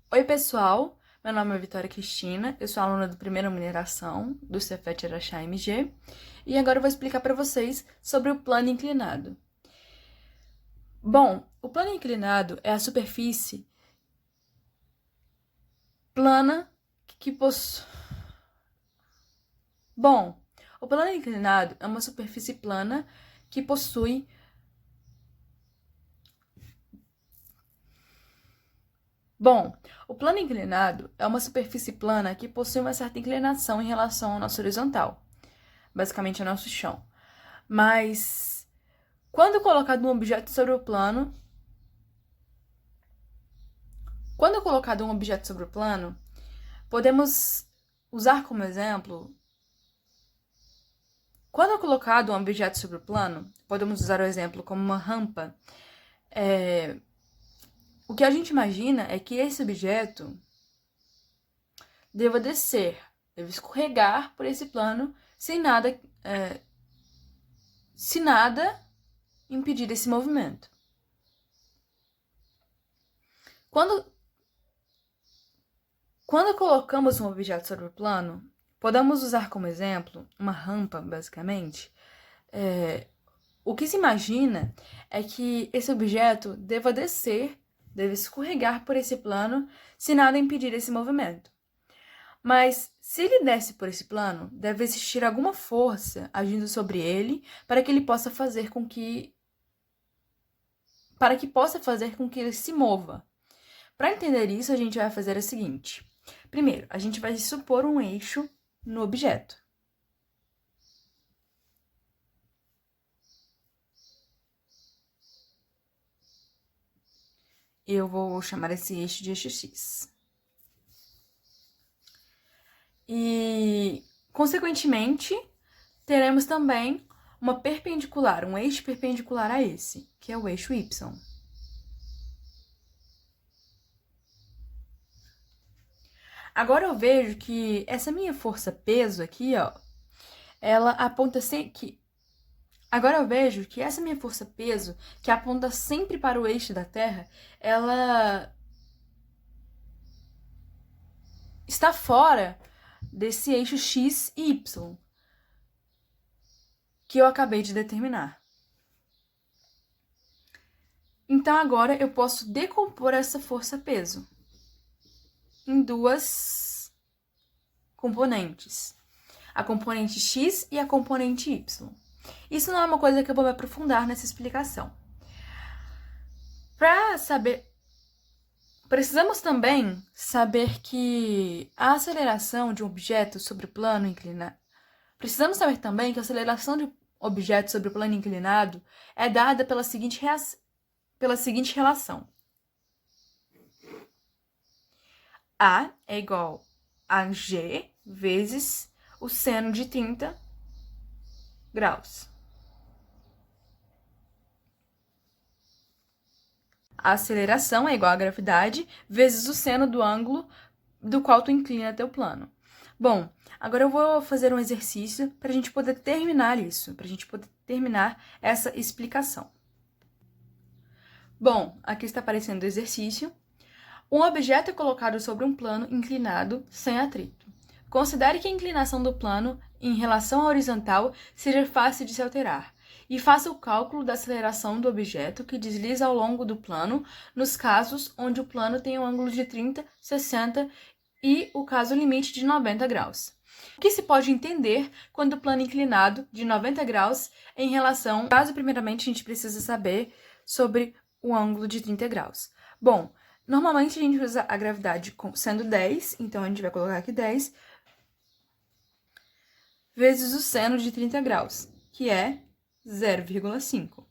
Oi, pessoal! Meu nome é Vitória Cristina, eu sou aluna do primeiro mineração do Cefet Araxá MG e agora eu vou explicar para vocês sobre o plano inclinado. Bom, o plano inclinado é a superfície plana que possui. Bom, o plano inclinado é uma superfície plana que possui. Bom, o plano inclinado é uma superfície plana que possui uma certa inclinação em relação ao nosso horizontal, basicamente ao nosso chão. Mas quando colocado um objeto sobre o plano, podemos usar como exemplo. Quando colocado um objeto sobre o plano, podemos usar o exemplo como uma rampa. O que a gente imagina é que esse objeto deva descer, deve escorregar por esse plano sem nada impedir esse movimento. Quando colocamos um objeto sobre o plano, podemos usar como exemplo uma rampa, basicamente. O que se imagina é que esse objeto deva descer, deve escorregar por esse plano, se nada impedir esse movimento. Mas, se ele desce por esse plano, deve existir alguma força agindo sobre ele para que possa fazer com que ele se mova. Para entender isso, a gente vai fazer o seguinte. Primeiro, a gente vai supor um eixo no objeto. Eu vou chamar esse eixo de eixo X. E, consequentemente, teremos também um eixo perpendicular a esse, que é o eixo Y. Agora eu vejo que essa minha força-peso aqui, ó, ela aponta sempre Agora eu vejo que essa minha força-peso, que aponta sempre para o eixo da Terra, ela está fora desse eixo X e Y que eu acabei de determinar. Então agora eu posso decompor essa força-peso em duas componentes, a componente X e a componente Y. Isso não é uma coisa que eu vou me aprofundar nessa explicação. Precisamos também saber que a aceleração de um objeto sobre o plano inclinado. Precisamos saber também que a aceleração de um objeto sobre o plano inclinado é dada pela seguinte relação. A é igual a G vezes o seno de 30 graus. A aceleração é igual à gravidade vezes o seno do ângulo do qual tu inclina teu plano. Bom, agora eu vou fazer um exercício para a gente poder terminar isso, para a gente poder terminar essa explicação. Bom, aqui está aparecendo o exercício. Um objeto é colocado sobre um plano inclinado sem atrito. Considere que a inclinação do plano em relação à horizontal seja fácil de se alterar e faça o cálculo da aceleração do objeto que desliza ao longo do plano nos casos onde o plano tem um ângulo de 30, 60 e o caso limite de 90 graus. O que se pode entender quando o plano inclinado de 90 graus em relação... Primeiramente, a gente precisa saber sobre o ângulo de 30 graus. Bom, normalmente a gente usa a gravidade sendo 10, então a gente vai colocar aqui 10, vezes o seno de 30 graus, que é 0,5.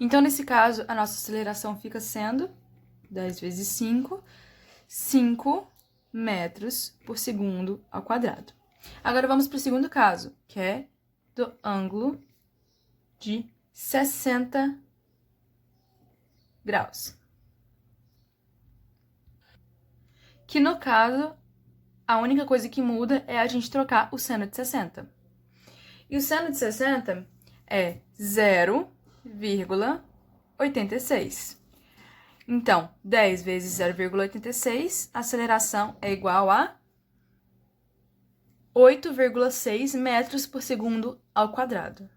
Então, nesse caso, a nossa aceleração fica sendo 10 vezes 5, 5 metros por segundo ao quadrado. Agora vamos para o segundo caso, que é do ângulo de 60 graus. Que no caso, a única coisa que muda é a gente trocar o seno de 60. E o seno de 60 é 0,86. Então, 10 vezes 0,86, a aceleração é igual a 8,6 metros por segundo ao quadrado.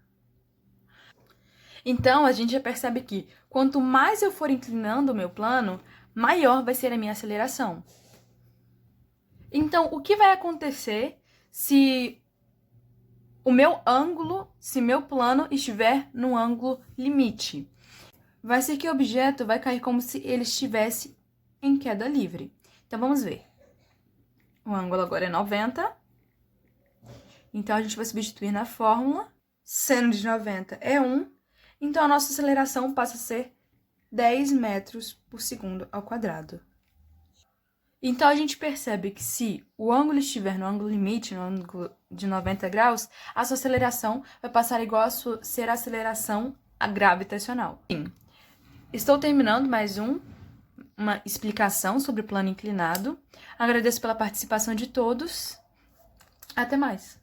Então, a gente já percebe que quanto mais eu for inclinando o meu plano, maior vai ser a minha aceleração. Então, o que vai acontecer se meu plano estiver no ângulo limite? Vai ser que o objeto vai cair como se ele estivesse em queda livre. Então, vamos ver. O ângulo agora é 90. Então, a gente vai substituir na fórmula. Seno de 90 é 1. Então, a nossa aceleração passa a ser 10 metros por segundo ao quadrado. Então, a gente percebe que se o ângulo estiver no ângulo limite, no ângulo de 90 graus, a sua aceleração vai passar igual a ser a aceleração gravitacional. Sim. Estou terminando mais uma explicação sobre o plano inclinado. Agradeço pela participação de todos. Até mais!